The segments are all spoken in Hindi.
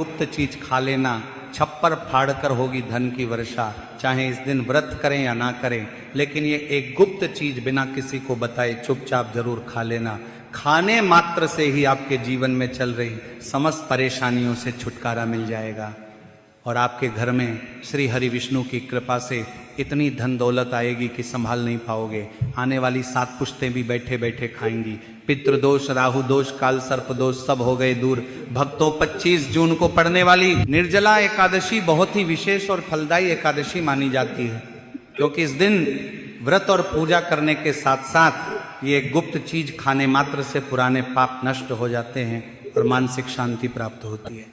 गुप्त चीज खा लेना, छप्पर फाड़ कर होगी धन की वर्षा। चाहे इस दिन व्रत करें या ना करें, लेकिन ये एक गुप्त चीज बिना किसी को बताए चुपचाप जरूर खा लेना। खाने मात्र से ही आपके जीवन में चल रही समस्त परेशानियों से छुटकारा मिल जाएगा और आपके घर में श्री हरि विष्णु की कृपा से इतनी धन दौलत आएगी कि संभाल नहीं पाओगे। आने वाली 7 पुश्तें भी बैठे बैठे खाएंगी। पितृदोष, राहु दोष, काल सर्प दोष सब हो गए दूर। भक्तों, 25 जून को पड़ने वाली निर्जला एकादशी बहुत ही विशेष और फलदायी एकादशी मानी जाती है, क्योंकि इस दिन व्रत और पूजा करने के साथ साथ ये गुप्त चीज खाने मात्र से पुराने पाप नष्ट हो जाते हैं और मानसिक शांति प्राप्त होती है।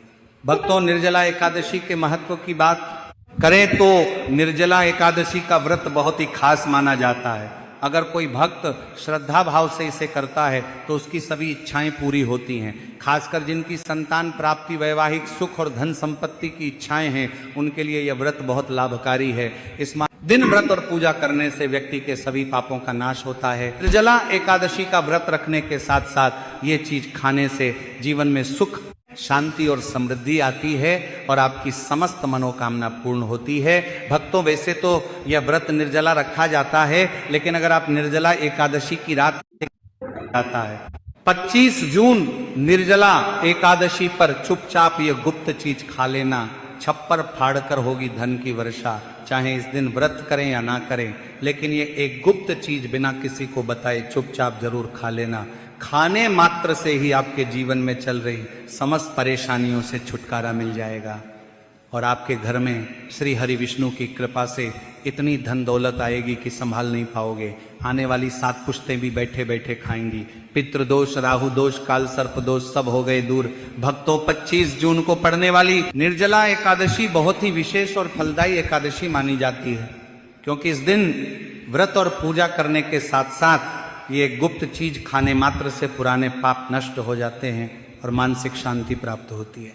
भक्तों, निर्जला एकादशी के महत्व की बात करें तो निर्जला एकादशी का व्रत बहुत ही खास माना जाता है। अगर कोई भक्त श्रद्धा भाव से इसे करता है तो उसकी सभी इच्छाएं पूरी होती हैं। खासकर जिनकी संतान प्राप्ति, वैवाहिक सुख और धन संपत्ति की इच्छाएं हैं, उनके लिए यह व्रत बहुत लाभकारी है। इस दिन व्रत और पूजा करने से व्यक्ति के सभी पापों का नाश होता है। निर्जला एकादशी का व्रत रखने के साथ साथ ये चीज खाने से जीवन में सुख, शांति और समृद्धि आती है और आपकी समस्त मनोकामना पूर्ण होती है। भक्तों, वैसे तो यह व्रत निर्जला रखा जाता है, लेकिन अगर आप निर्जला एकादशी की रात जाता है 25 जून निर्जला एकादशी पर चुपचाप यह गुप्त चीज खा लेना, छप्पर फाड़ कर होगी धन की वर्षा। चाहे इस दिन व्रत करें या ना करें, लेकिन ये एक गुप्त चीज बिना किसी को बताए चुपचाप जरूर खा लेना। खाने मात्र से ही आपके जीवन में चल रही समस्त परेशानियों से छुटकारा मिल जाएगा और आपके घर में श्री हरि विष्णु की कृपा से इतनी धन दौलत आएगी कि संभाल नहीं पाओगे। आने वाली 7 पुश्तें भी बैठे बैठे खाएंगी। पितृदोष, राहु दोष, काल सर्प दोष सब हो गए दूर। भक्तों, 25 जून को पड़ने वाली निर्जला एकादशी बहुत ही विशेष और फलदायी एकादशी मानी जाती है, क्योंकि इस दिन व्रत और पूजा करने के साथ साथ ये गुप्त चीज खाने मात्र से पुराने पाप नष्ट हो जाते हैं और मानसिक शांति प्राप्त होती है।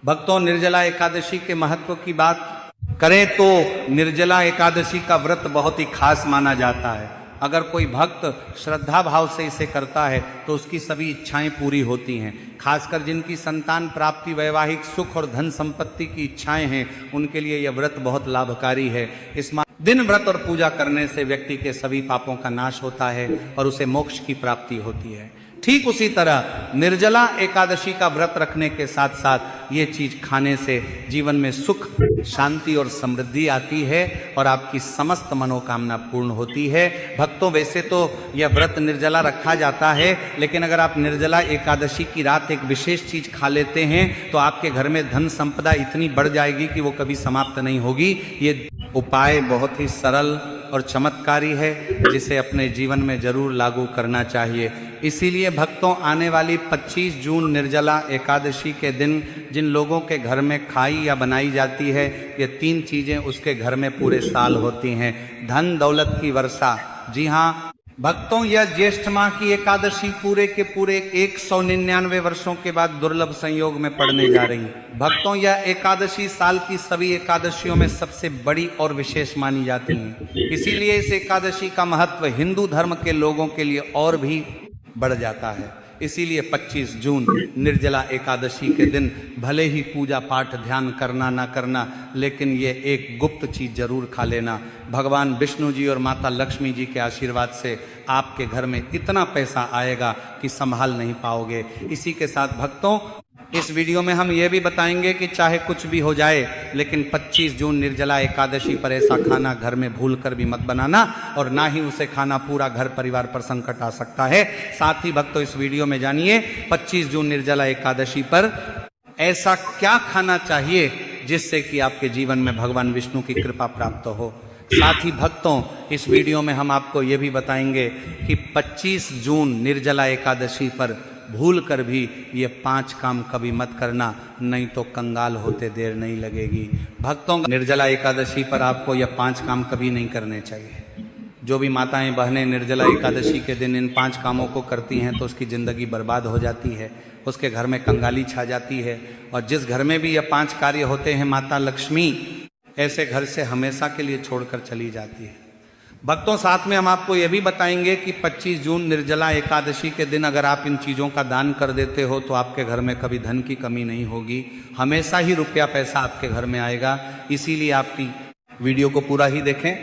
भक्तों, निर्जला एकादशी के महत्व की बात करें तो निर्जला एकादशी का व्रत बहुत ही खास माना जाता है। अगर कोई भक्त श्रद्धा भाव से इसे करता है तो उसकी सभी इच्छाएं पूरी होती हैं। खासकर जिनकी संतान प्राप्ति, वैवाहिक सुख और धन संपत्ति की इच्छाएं हैं, उनके लिए यह व्रत बहुत लाभकारी है। इस दिन व्रत और पूजा करने से व्यक्ति के सभी पापों का नाश होता है और उसे मोक्ष की प्राप्ति होती है। ठीक उसी तरह निर्जला एकादशी का व्रत रखने के साथ साथ ये चीज खाने से जीवन में सुख, शांति और समृद्धि आती है और आपकी समस्त मनोकामना पूर्ण होती है। भक्तों, वैसे तो यह व्रत निर्जला रखा जाता है, लेकिन अगर आप निर्जला एकादशी की रात एक विशेष चीज खा लेते हैं तो आपके घर में धन संपदा इतनी बढ़ जाएगी कि वो कभी समाप्त नहीं होगी। ये उपाय बहुत ही सरल और चमत्कारी है, जिसे अपने जीवन में जरूर लागू करना चाहिए। इसीलिए भक्तों, आने वाली 25 जून निर्जला एकादशी के दिन जिन लोगों के घर में खाई या बनाई जाती है, ये 3 चीजें उसके घर में पूरे साल होती हैं। धन दौलत की वर्षा। जी हाँ भक्तों, यह ज्येष्ठ माह की एकादशी पूरे के पूरे 199 वर्षों के बाद दुर्लभ संयोग में पड़ने जा रही है। भक्तों, यह एकादशी साल की सभी एकादशियों में सबसे बड़ी और विशेष मानी जाती है। इसीलिए इस एकादशी का महत्व हिंदू धर्म के लोगों के लिए और भी बढ़ जाता है। इसीलिए 25 जून निर्जला एकादशी के दिन भले ही पूजा पाठ ध्यान करना ना करना, लेकिन ये एक गुप्त चीज जरूर खा लेना। भगवान विष्णु जी और माता लक्ष्मी जी के आशीर्वाद से आपके घर में इतना पैसा आएगा कि संभाल नहीं पाओगे। इसी के साथ भक्तों, इस वीडियो में हम ये भी बताएंगे कि चाहे कुछ भी हो जाए, लेकिन 25 जून निर्जला एकादशी पर ऐसा खाना घर में भूल कर भी मत बनाना, और ना ही उसे खाना पूरा घर परिवार पर संकट आ सकता है। साथ ही भक्तों, इस वीडियो में जानिए 25 जून निर्जला एकादशी पर ऐसा क्या खाना चाहिए जिससे कि आपके जीवन में भगवान विष्णु की कृपा प्राप्त हो। साथ ही भक्तों, इस वीडियो में हम आपको ये भी बताएंगे कि 25 जून निर्जला एकादशी पर भूल कर भी ये 5 काम कभी मत करना, नहीं तो कंगाल होते देर नहीं लगेगी। भक्तों, निर्जला एकादशी पर आपको यह 5 काम कभी नहीं करने चाहिए। जो भी माताएं बहनें निर्जला एकादशी के दिन इन 5 कामों को करती हैं तो उसकी ज़िंदगी बर्बाद हो जाती है, उसके घर में कंगाली छा जाती है। और जिस घर में भी यह 5 कार्य होते हैं, माता लक्ष्मी ऐसे घर से हमेशा के लिए छोड़कर चली जाती है। भक्तों, साथ में हम आपको यह भी बताएंगे कि 25 जून निर्जला एकादशी के दिन अगर आप इन चीज़ों का दान कर देते हो तो आपके घर में कभी धन की कमी नहीं होगी, हमेशा ही रुपया पैसा आपके घर में आएगा। इसीलिए आपकी वीडियो को पूरा ही देखें,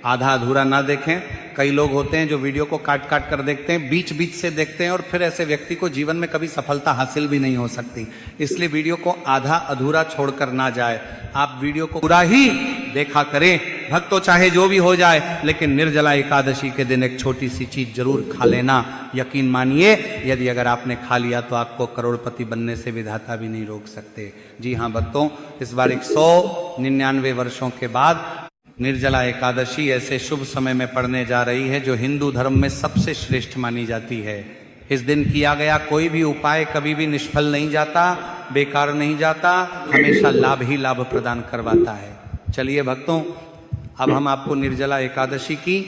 आधा अधूरा ना देखें। कई लोग होते हैं जो वीडियो को काट काट कर देखते हैं, बीच बीच से देखते हैं, और फिर ऐसे व्यक्ति को जीवन में कभी सफलता हासिल भी नहीं हो सकती। इसलिए वीडियो को आधा अधूरा छोड़कर ना जाए, आप वीडियो को पूरा ही देखा करें। भक्तों, चाहे जो भी हो जाए, लेकिन निर्जला एकादशी के दिन एक छोटी सी चीज जरूर खा लेना। यकीन मानिए, यदि अगर आपने खा लिया तो आपको करोड़पति बनने से विधाता भी नहीं रोक सकते। जी हाँ भक्तों, इस बार 199 वर्षों के बाद निर्जला एकादशी ऐसे शुभ समय में पड़ने जा रही है जो हिंदू धर्म में सबसे श्रेष्ठ मानी जाती है। इस दिन किया गया कोई भी उपाय कभी भी निष्फल नहीं जाता, बेकार नहीं जाता, हमेशा लाभ ही लाभ प्रदान करवाता है। चलिए भक्तों, अब हम आपको निर्जला एकादशी की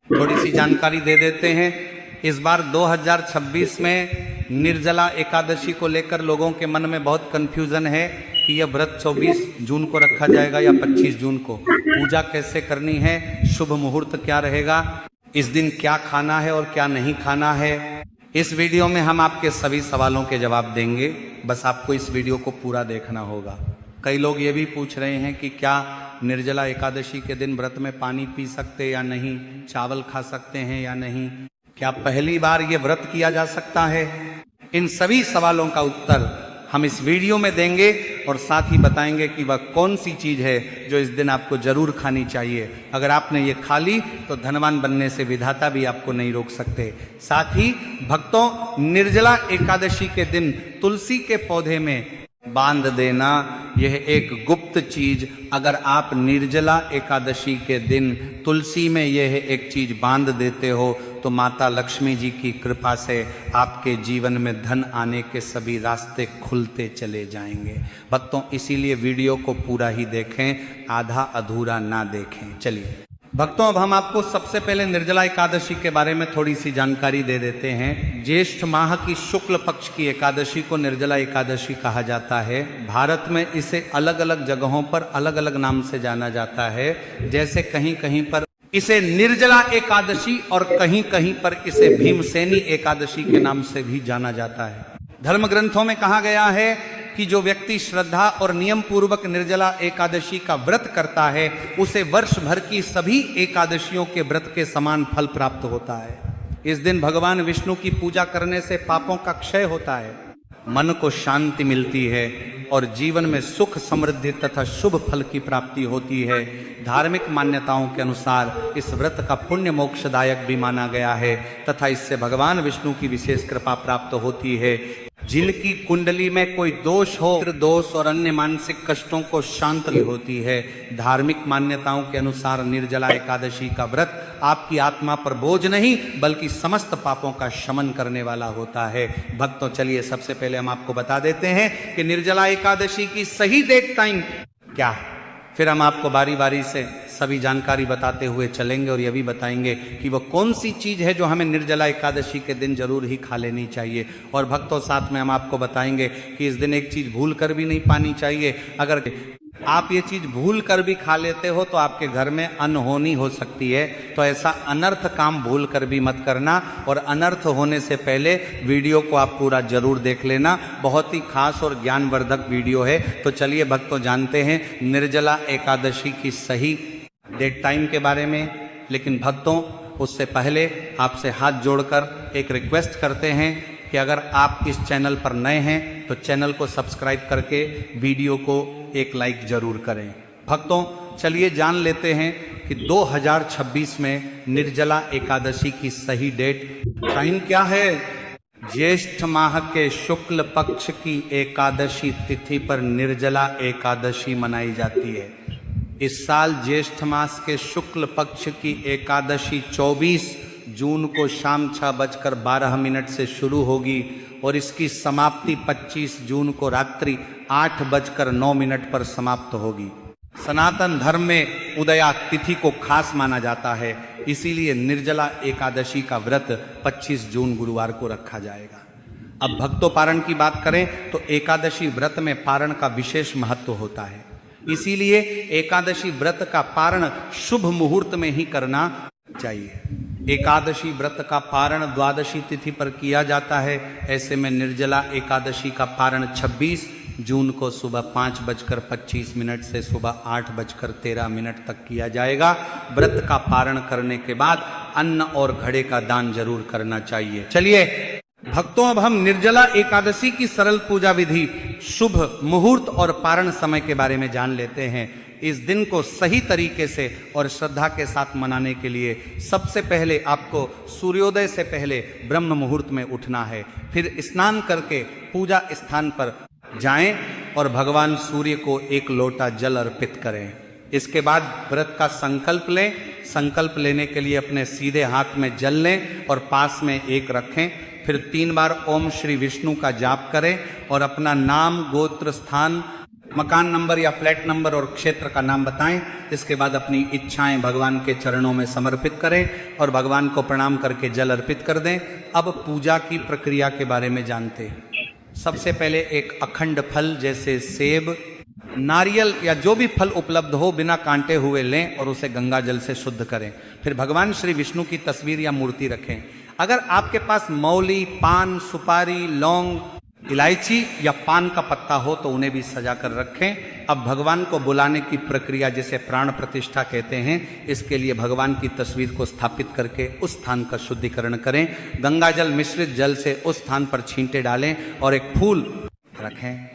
थोड़ी सी जानकारी दे देते हैं। इस बार 2026 में निर्जला एकादशी को लेकर लोगों के मन में बहुत कंफ्यूजन है कि यह व्रत 24 जून को रखा जाएगा या 25 जून को, पूजा कैसे करनी है, शुभ मुहूर्त क्या रहेगा, इस दिन क्या खाना है और क्या नहीं खाना है। इस वीडियो में हम आपके सभी सवालों के जवाब देंगे, बस आपको इस वीडियो को पूरा देखना होगा। कई लोग ये भी पूछ रहे हैं कि क्या निर्जला एकादशी के दिन व्रत में पानी पी सकते या नहीं, चावल खा सकते हैं या नहीं, क्या पहली बार ये व्रत किया जा सकता है। इन सभी सवालों का उत्तर हम इस वीडियो में देंगे और साथ ही बताएंगे कि वह कौन सी चीज है जो इस दिन आपको जरूर खानी चाहिए। अगर आपने ये खा ली तो धनवान बनने से विधाता भी आपको नहीं रोक सकते। साथ ही भक्तों, निर्जला एकादशी के दिन तुलसी के पौधे में बांध देना, यह एक गुप्त चीज, अगर आप निर्जला एकादशी के दिन तुलसी में यह एक चीज बांध देते हो तो माता लक्ष्मी जी की कृपा से आपके जीवन में धन आने के सभी रास्ते खुलते चले जाएंगे। भक्तों, इसीलिए वीडियो को पूरा ही देखें, आधा अधूरा ना देखें। चलिए भक्तों, अब हम आपको सबसे पहले निर्जला एकादशी के बारे में थोड़ी सी जानकारी दे देते हैं। ज्येष्ठ माह की शुक्ल पक्ष की एकादशी को निर्जला एकादशी कहा जाता है। भारत में इसे अलग अलग जगहों पर अलग अलग नाम से जाना जाता है। जैसे कहीं कहीं पर इसे निर्जला एकादशी और कहीं कहीं पर इसे भीमसेनी एकादशी के नाम से भी जाना जाता है। धर्म ग्रंथों में कहा गया है कि जो व्यक्ति श्रद्धा और नियम पूर्वक निर्जला एकादशी का व्रत करता है उसे वर्ष भर की सभी एकादशियों के व्रत के समान फल प्राप्त होता है। इस दिन भगवान विष्णु की पूजा करने से पापों का क्षय होता है, मन को शांति मिलती है और जीवन में सुख समृद्धि तथा शुभ फल की प्राप्ति होती है। धार्मिक मान्यताओं के अनुसार इस व्रत का पुण्य मोक्षदायक भी माना गया है तथा इससे भगवान विष्णु की विशेष कृपा प्राप्त होती है। जिनकी कुंडली में कोई दोष हो, दोष और अन्य मानसिक कष्टों को शांति होती है। धार्मिक मान्यताओं के अनुसार निर्जला एकादशी का व्रत आपकी आत्मा पर बोझ नहीं बल्कि समस्त पापों का शमन करने वाला होता है। भक्तों, चलिए सबसे पहले हम आपको बता देते हैं कि निर्जला एकादशी की सही डेट टाइम क्या है, फिर हम आपको बारी बारी से सभी जानकारी बताते हुए चलेंगे और यह भी बताएंगे कि वह कौन सी चीज है जो हमें निर्जला एकादशी के दिन जरूर ही खा लेनी चाहिए। और भक्तों, साथ में हम आपको बताएंगे कि इस दिन एक चीज भूल कर भी नहीं पानी चाहिए। अगर आप ये चीज भूल कर भी खा लेते हो तो आपके घर में अनहोनी हो सकती है, तो ऐसा अनर्थ काम भूल कर भी मत करना। और अनर्थ होने से पहले वीडियो को आप पूरा जरूर देख लेना, बहुत ही खास और ज्ञानवर्धक वीडियो है। तो चलिए भक्तों, जानते हैं निर्जला एकादशी की सही डेट टाइम के बारे में। लेकिन भक्तों, उससे पहले आपसे हाथ जोड़कर एक रिक्वेस्ट करते हैं कि अगर आप इस चैनल पर नए हैं तो चैनल को सब्सक्राइब करके वीडियो को एक लाइक जरूर करें। भक्तों, चलिए जान लेते हैं कि 2026 में निर्जला एकादशी की सही डेट टाइम क्या है। ज्येष्ठ माह के शुक्ल पक्ष की एकादशी तिथि पर निर्जला एकादशी मनाई जाती है। इस साल ज्येष्ठ मास के शुक्ल पक्ष की एकादशी 24 जून को शाम 6:12 से शुरू होगी और इसकी समाप्ति 25 जून को रात्रि 8:09 पर समाप्त होगी। सनातन धर्म में उदया तिथि को खास माना जाता है, इसीलिए निर्जला एकादशी का व्रत 25 जून गुरुवार को रखा जाएगा। अब भक्तों, पारण की बात करें तो एकादशी व्रत में पारण का विशेष महत्व होता है। इसीलिए एकादशी व्रत का पारण शुभ मुहूर्त में ही करना चाहिए। एकादशी व्रत का पारण द्वादशी तिथि पर किया जाता है। ऐसे में निर्जला एकादशी का पारण 26 जून को सुबह 5:25 से सुबह 8:13 तक किया जाएगा। व्रत का पारण करने के बाद अन्न और घड़े का दान जरूर करना चाहिए। चलिए भक्तों, अब हम निर्जला एकादशी की सरल पूजा विधि, शुभ मुहूर्त और पारण समय के बारे में जान लेते हैं। इस दिन को सही तरीके से और श्रद्धा के साथ मनाने के लिए सबसे पहले आपको सूर्योदय से पहले ब्रह्म मुहूर्त में उठना है। फिर स्नान करके पूजा स्थान पर जाएं और भगवान सूर्य को एक लोटा जल अर्पित करें। इसके बाद व्रत का संकल्प लें। संकल्प लेने के लिए अपने सीधे हाथ में जल लें और पास में एक रखें। फिर 3 बार ओम श्री विष्णु का जाप करें और अपना नाम, गोत्र, स्थान, मकान नंबर या फ्लैट नंबर और क्षेत्र का नाम बताएं। इसके बाद अपनी इच्छाएं भगवान के चरणों में समर्पित करें और भगवान को प्रणाम करके जल अर्पित कर दें। अब पूजा की प्रक्रिया के बारे में जानते हैं। सबसे पहले एक अखंड फल जैसे सेब, नारियल या जो भी फल उपलब्ध हो बिना कांटे हुए लें और उसे गंगा जल से शुद्ध करें। फिर भगवान श्री विष्णु की तस्वीर या मूर्ति रखें। अगर आपके पास मौली, पान, सुपारी, लौंग, इलायची या पान का पत्ता हो तो उन्हें भी सजा कर रखें। अब भगवान को बुलाने की प्रक्रिया जिसे प्राण प्रतिष्ठा कहते हैं, इसके लिए भगवान की तस्वीर को स्थापित करके उस स्थान का शुद्धिकरण करें। गंगा जल मिश्रित जल से उस स्थान पर छींटे डालें और एक फूल रखें।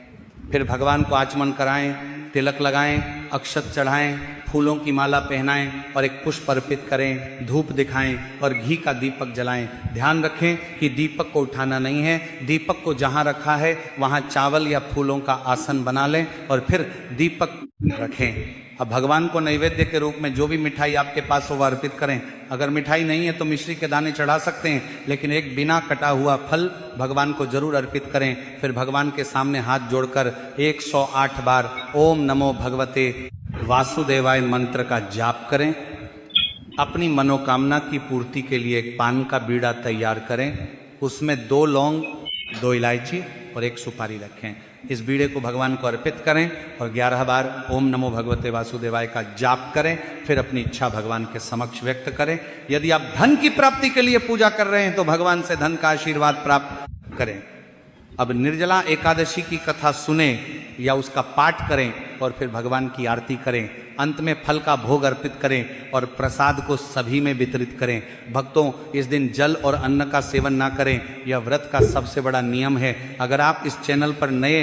फिर भगवान को आचमन कराएं, तिलक लगाएं, अक्षत चढ़ाएं, फूलों की माला पहनाएं और एक पुष्प अर्पित करें, धूप दिखाएं और घी का दीपक जलाएं। ध्यान रखें कि दीपक को उठाना नहीं है। दीपक को जहां रखा है वहां चावल या फूलों का आसन बना लें और फिर दीपक रखें। अब भगवान को नैवेद्य के रूप में जो भी मिठाई आपके पास हो वह अर्पित करें। अगर मिठाई नहीं है तो मिश्री के दाने चढ़ा सकते हैं, लेकिन एक बिना कटा हुआ फल भगवान को जरूर अर्पित करें। फिर भगवान के सामने हाथ जोड़कर 108 बार ओम नमो भगवते वासुदेवाय मंत्र का जाप करें। अपनी मनोकामना की पूर्ति के लिए एक पान का बीड़ा तैयार करें। उसमें 2 लौंग, 2 इलायची और 1 सुपारी रखें। इस बीड़े को भगवान को अर्पित करें और 11 बार ओम नमो भगवते वासुदेवाय का जाप करें। फिर अपनी इच्छा भगवान के समक्ष व्यक्त करें। यदि आप धन की प्राप्ति के लिए पूजा कर रहे हैं तो भगवान से धन का आशीर्वाद प्राप्त करें। अब निर्जला एकादशी की कथा सुने या उसका पाठ करें और फिर भगवान की आरती करें। अंत में फल का भोग अर्पित करें और प्रसाद को सभी में वितरित करें। भक्तों, इस दिन जल और अन्न का सेवन ना करें, यह व्रत का सबसे बड़ा नियम है। अगर आप इस चैनल पर नए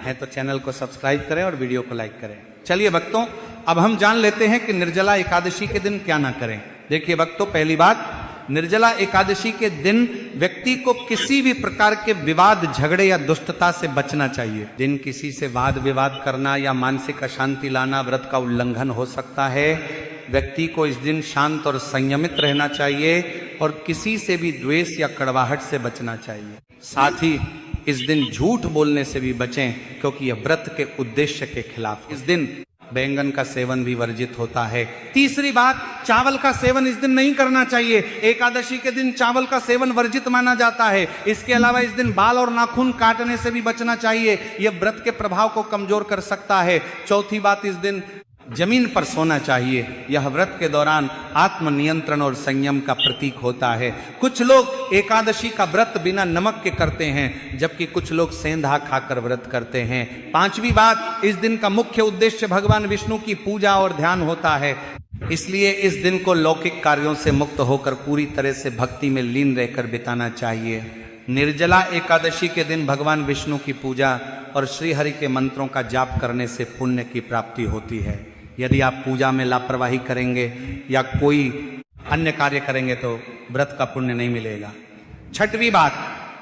हैं तो चैनल को सब्सक्राइब करें और वीडियो को लाइक करें। चलिए भक्तों, अब हम जान लेते हैं कि निर्जला एकादशी के दिन क्या ना करें। देखिए भक्तों, पहली बात, निर्जला एकादशी के दिन व्यक्ति को किसी भी प्रकार के विवाद, झगड़े या दुष्टता से बचना चाहिए। दिन किसी से वाद विवाद करना या मानसिक अशांति लाना व्रत का उल्लंघन हो सकता है। व्यक्ति को इस दिन शांत और संयमित रहना चाहिए और किसी से भी द्वेष या कड़वाहट से बचना चाहिए। साथ ही इस दिन झूठ बोलने से भी बचें, क्योंकि यह व्रत के उद्देश्य के खिलाफ। इस दिन बैंगन का सेवन भी वर्जित होता है। तीसरी बात, चावल का सेवन इस दिन नहीं करना चाहिए। एकादशी के दिन चावल का सेवन वर्जित माना जाता है। इसके अलावा इस दिन बाल और नाखून काटने से भी बचना चाहिए, यह व्रत के प्रभाव को कमजोर कर सकता है। चौथी बात, इस दिन जमीन पर सोना चाहिए। यह व्रत के दौरान आत्मनियंत्रण और संयम का प्रतीक होता है। कुछ लोग एकादशी का व्रत बिना नमक के करते हैं, जबकि कुछ लोग सेंधा खाकर व्रत करते हैं। पांचवी बात, इस दिन का मुख्य उद्देश्य भगवान विष्णु की पूजा और ध्यान होता है। इसलिए इस दिन को लौकिक कार्यों से मुक्त होकर पूरी तरह से भक्ति में लीन रहकर बिताना चाहिए। निर्जला एकादशी के दिन भगवान विष्णु की पूजा और श्री हरि के मंत्रों का जाप करने से पुण्य की प्राप्ति होती है। यदि आप पूजा में लापरवाही करेंगे या कोई अन्य कार्य करेंगे तो व्रत का पुण्य नहीं मिलेगा। छठवीं बात,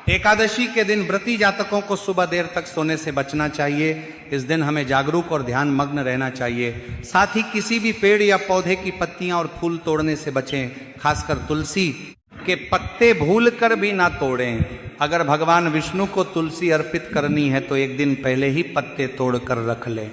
एकादशी के दिन व्रती जातकों को सुबह देर तक सोने से बचना चाहिए। इस दिन हमें जागरूक और ध्यान मग्न रहना चाहिए। साथ ही किसी भी पेड़ या पौधे की पत्तियां और फूल तोड़ने से बचें। खासकर तुलसी के पत्ते भूल कर भी ना तोड़ें। अगर भगवान विष्णु को तुलसी अर्पित करनी है तो एक दिन पहले ही पत्ते तोड़ कर रख लें।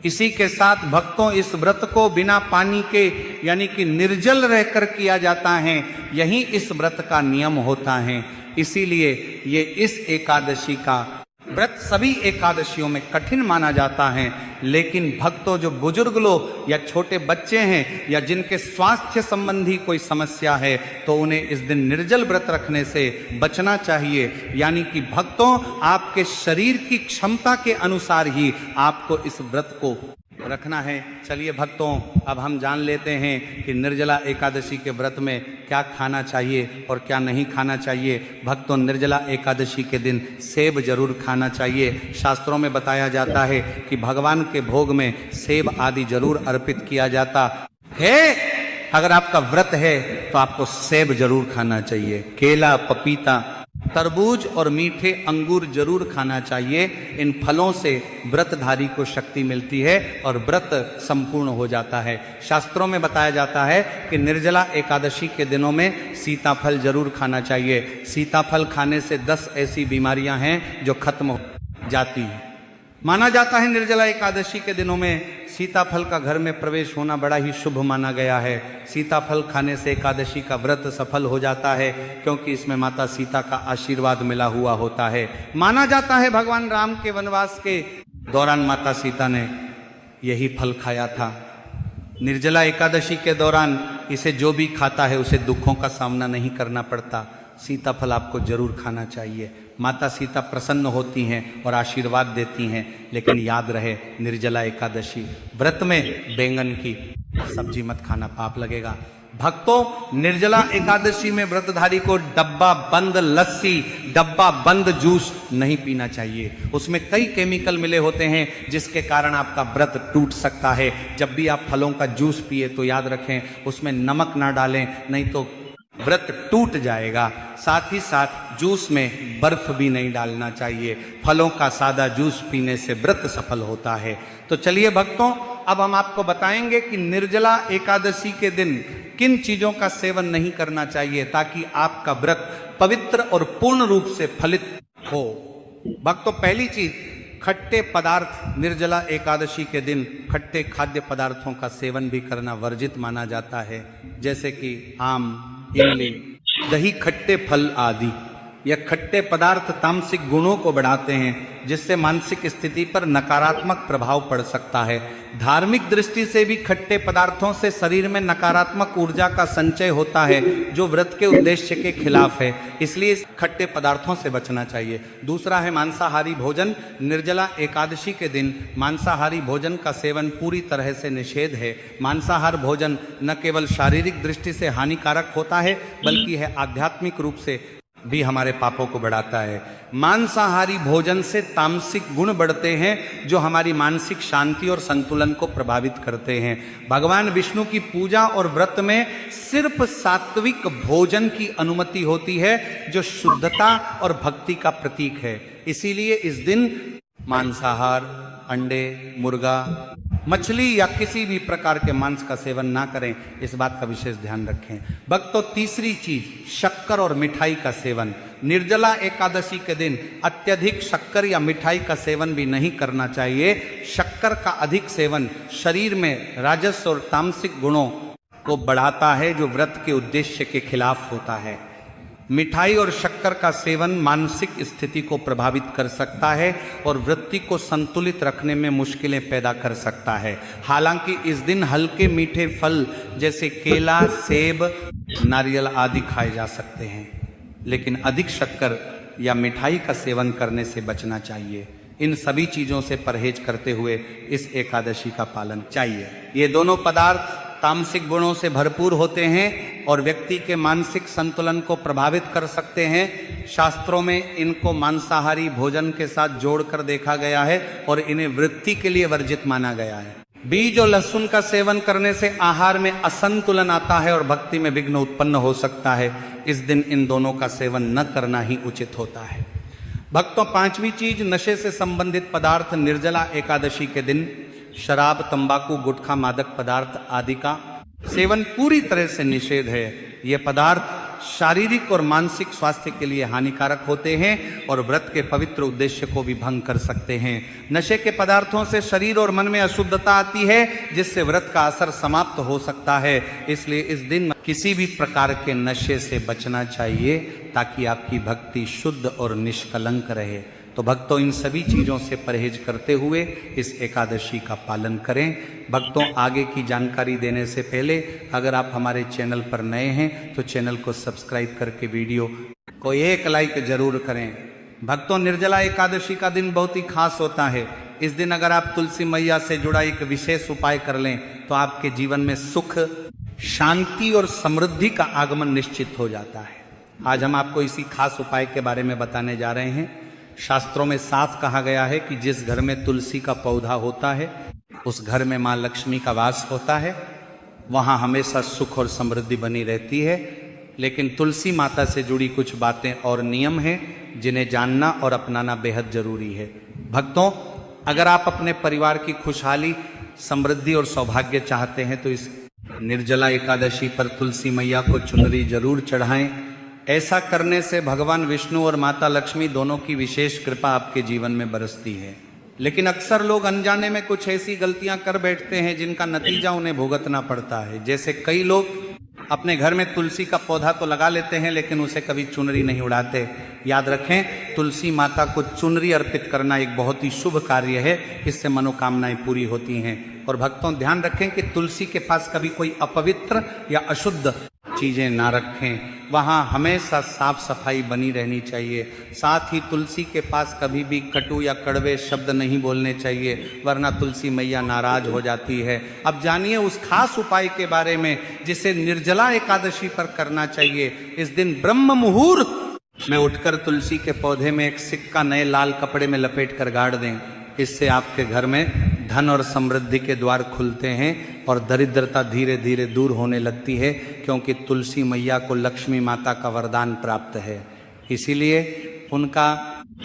इसी के साथ भक्तों, इस व्रत को बिना पानी के यानी कि निर्जल रहकर किया जाता है। यही इस व्रत का नियम होता है। इसीलिए ये इस एकादशी का व्रत सभी एकादशियों में कठिन माना जाता है, लेकिन भक्तों जो बुजुर्ग लोग या छोटे बच्चे हैं या जिनके स्वास्थ्य संबंधी कोई समस्या है तो उन्हें इस दिन निर्जल व्रत रखने से बचना चाहिए। यानी कि भक्तों, आपके शरीर की क्षमता के अनुसार ही आपको इस व्रत को रखना है। चलिए भक्तों, अब हम जान लेते हैं कि निर्जला एकादशी के व्रत में क्या खाना चाहिए और क्या नहीं खाना चाहिए। भक्तों, निर्जला एकादशी के दिन सेब जरूर खाना चाहिए। शास्त्रों में बताया जाता है कि भगवान के भोग में सेब आदि जरूर अर्पित किया जाता है। अगर आपका व्रत है तो आपको सेब जरूर खाना चाहिए। केला, पपीता, तरबूज और मीठे अंगूर जरूर खाना चाहिए। इन फलों से व्रतधारी को शक्ति मिलती है और व्रत संपूर्ण हो जाता है। शास्त्रों में बताया जाता है कि निर्जला एकादशी के दिनों में सीताफल जरूर खाना चाहिए। सीताफल खाने से 10 ऐसी बीमारियां हैं जो खत्म हो जाती हैं। माना जाता है निर्जला एकादशी के दिनों में सीताफल का घर में प्रवेश होना बड़ा ही शुभ माना गया है। सीताफल खाने से एकादशी का व्रत सफल हो जाता है, क्योंकि इसमें माता सीता का आशीर्वाद मिला हुआ होता है। माना जाता है भगवान राम के वनवास के दौरान माता सीता ने यही फल खाया था। निर्जला एकादशी के दौरान इसे जो भी खाता है उसे दुखों का सामना नहीं करना पड़ता। सीताफल आपको जरूर खाना चाहिए। माता सीता प्रसन्न होती हैं और आशीर्वाद देती हैं। लेकिन याद रहे, निर्जला एकादशी व्रत में बैंगन की सब्जी मत खाना, पाप लगेगा। भक्तों, निर्जला एकादशी में व्रतधारी को डब्बा बंद लस्सी, डब्बा बंद जूस नहीं पीना चाहिए। उसमें कई केमिकल मिले होते हैं जिसके कारण आपका व्रत टूट सकता है। जब भी आप फलों का जूस पिए तो याद रखें उसमें नमक ना डालें, नहीं तो व्रत टूट जाएगा। साथ ही साथ जूस में बर्फ भी नहीं डालना चाहिए। फलों का सादा जूस पीने से व्रत सफल होता है। तो चलिए भक्तों, अब हम आपको बताएंगे कि निर्जला एकादशी के दिन किन चीजों का सेवन नहीं करना चाहिए ताकि आपका व्रत पवित्र और पूर्ण रूप से फलित हो। भक्तों, पहली चीज, खट्टे पदार्थ। निर्जला एकादशी के दिन खट्टे खाद्य पदार्थों का सेवन भी करना वर्जित माना जाता है, जैसे कि आम, इमली, दही, खट्टे फल आदि। यह खट्टे पदार्थ तामसिक गुणों को बढ़ाते हैं, जिससे मानसिक स्थिति पर नकारात्मक प्रभाव पड़ सकता है। धार्मिक दृष्टि से भी खट्टे पदार्थों से शरीर में नकारात्मक ऊर्जा का संचय होता है, जो व्रत के उद्देश्य के खिलाफ है। इसलिए खट्टे पदार्थों से बचना चाहिए। दूसरा है मांसाहारी भोजन। निर्जला एकादशी के दिन मांसाहारी भोजन का सेवन पूरी तरह से निषेध है। मांसाहार भोजन न केवल शारीरिक दृष्टि से हानिकारक होता है, बल्कि है आध्यात्मिक रूप से भी हमारे पापों को बढ़ाता है। मांसाहारी भोजन से तामसिक गुण बढ़ते हैं, जो हमारी मानसिक शांति और संतुलन को प्रभावित करते हैं। भगवान विष्णु की पूजा और व्रत में सिर्फ सात्विक भोजन की अनुमति होती है, जो शुद्धता और भक्ति का प्रतीक है। इसीलिए इस दिन मांसाहार, अंडे, मुर्गा, मछली या किसी भी प्रकार के मांस का सेवन ना करें, इस बात का विशेष ध्यान रखें। भक्तों, तीसरी चीज, शक्कर और मिठाई का सेवन। निर्जला एकादशी के दिन अत्यधिक शक्कर या मिठाई का सेवन भी नहीं करना चाहिए। शक्कर का अधिक सेवन शरीर में राजस और तामसिक गुणों को बढ़ाता है, जो व्रत के उद्देश्य के खिलाफ होता है। मिठाई और शक्कर का सेवन मानसिक स्थिति को प्रभावित कर सकता है और वृत्ति को संतुलित रखने में मुश्किलें पैदा कर सकता है। हालांकि इस दिन हल्के मीठे फल जैसे केला, सेब, नारियल आदि खाए जा सकते हैं, लेकिन अधिक शक्कर या मिठाई का सेवन करने से बचना चाहिए। इन सभी चीजों से परहेज करते हुए इस एकादशी का पालन चाहिए। ये दोनों पदार्थ तामसिक गुणों से भरपूर होते हैं और व्यक्ति के मानसिक संतुलन को प्रभावित कर सकते हैं। शास्त्रों में इनको मांसाहारी भोजन के साथ जोड़कर देखा गया है और इन्हें वृत्ति के लिए वर्जित माना गया है। बीज और लहसुन का सेवन करने से आहार में असंतुलन आता है और भक्ति में विघ्न उत्पन्न हो सकता है। इस दिन इन दोनों का सेवन न करना ही उचित होता है। भक्तों, पांचवी चीज, नशे से संबंधित पदार्थ। निर्जला एकादशी के दिन शराब, तंबाकू, गुटखा, मादक पदार्थ आदि का सेवन पूरी तरह से निषेध है। ये पदार्थ शारीरिक और मानसिक स्वास्थ्य के लिए हानिकारक होते हैं और व्रत के पवित्र उद्देश्य को भी भंग कर सकते हैं। नशे के पदार्थों से शरीर और मन में अशुद्धता आती है, जिससे व्रत का असर समाप्त हो सकता है। इसलिए इस दिन किसी भी प्रकार के नशे से बचना चाहिए ताकि आपकी भक्ति शुद्ध और निष्कलंक रहे। तो तो भक्तों इन सभी चीज़ों से परहेज करते हुए इस एकादशी का पालन करें। भक्तों आगे की जानकारी देने से पहले अगर आप हमारे चैनल पर नए हैं तो चैनल को सब्सक्राइब करके वीडियो को एक लाइक जरूर करें। भक्तों निर्जला एकादशी का दिन बहुत ही खास होता है। इस दिन अगर आप तुलसी मैया से जुड़ा एक विशेष उपाय कर लें तो आपके जीवन में सुख, शांति और समृद्धि का आगमन निश्चित हो जाता है। आज हम आपको इसी खास उपाय के बारे में बताने जा रहे हैं। शास्त्रों में साफ कहा गया है कि जिस घर में तुलसी का पौधा होता है उस घर में मां लक्ष्मी का वास होता है, वहां हमेशा सुख और समृद्धि बनी रहती है। लेकिन तुलसी माता से जुड़ी कुछ बातें और नियम हैं जिन्हें जानना और अपनाना बेहद जरूरी है। भक्तों अगर आप अपने परिवार की खुशहाली, समृद्धि और सौभाग्य चाहते हैं तो इस निर्जला एकादशी पर तुलसी मैया को चुनरी जरूर चढ़ाएं। ऐसा करने से भगवान विष्णु और माता लक्ष्मी दोनों की विशेष कृपा आपके जीवन में बरसती है। लेकिन अक्सर लोग अनजाने में कुछ ऐसी गलतियां कर बैठते हैं जिनका नतीजा उन्हें भुगतना पड़ता है। जैसे कई लोग अपने घर में तुलसी का पौधा तो लगा लेते हैं लेकिन उसे कभी चुनरी नहीं उड़ाते। याद रखें, तुलसी माता को चुनरी अर्पित करना एक बहुत ही शुभ कार्य है, इससे मनोकामनाएं पूरी होती हैं। और भक्तों ध्यान रखें कि तुलसी के पास कभी कोई अपवित्र या अशुद्ध चीजें ना रखें। वहाँ हमेशा साफ सफाई बनी रहनी चाहिए। साथ ही तुलसी के पास कभी भी कटु या कड़वे शब्द नहीं बोलने चाहिए, वरना तुलसी मैया नाराज हो जाती है। अब जानिए उस खास उपाय के बारे में जिसे निर्जला एकादशी पर करना चाहिए। इस दिन ब्रह्म मुहूर्त में उठकर तुलसी के पौधे में एक सिक्का नए लाल कपड़े में लपेट कर गाड़ दें। इससे आपके घर में धन और समृद्धि के द्वार खुलते हैं और दरिद्रता धीरे धीरे दूर होने लगती है, क्योंकि तुलसी मैया को लक्ष्मी माता का वरदान प्राप्त है, इसीलिए उनका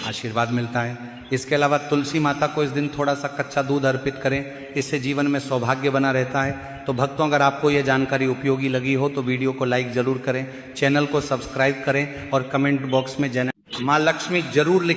आशीर्वाद मिलता है। इसके अलावा तुलसी माता को इस दिन थोड़ा सा कच्चा दूध अर्पित करें, इससे जीवन में सौभाग्य बना रहता है। तो भक्तों अगर आपको यह जानकारी उपयोगी लगी हो तो वीडियो को लाइक जरूर करें, चैनल को सब्सक्राइब करें और कमेंट बॉक्स में जय मां लक्ष्मी जरूर लिखें।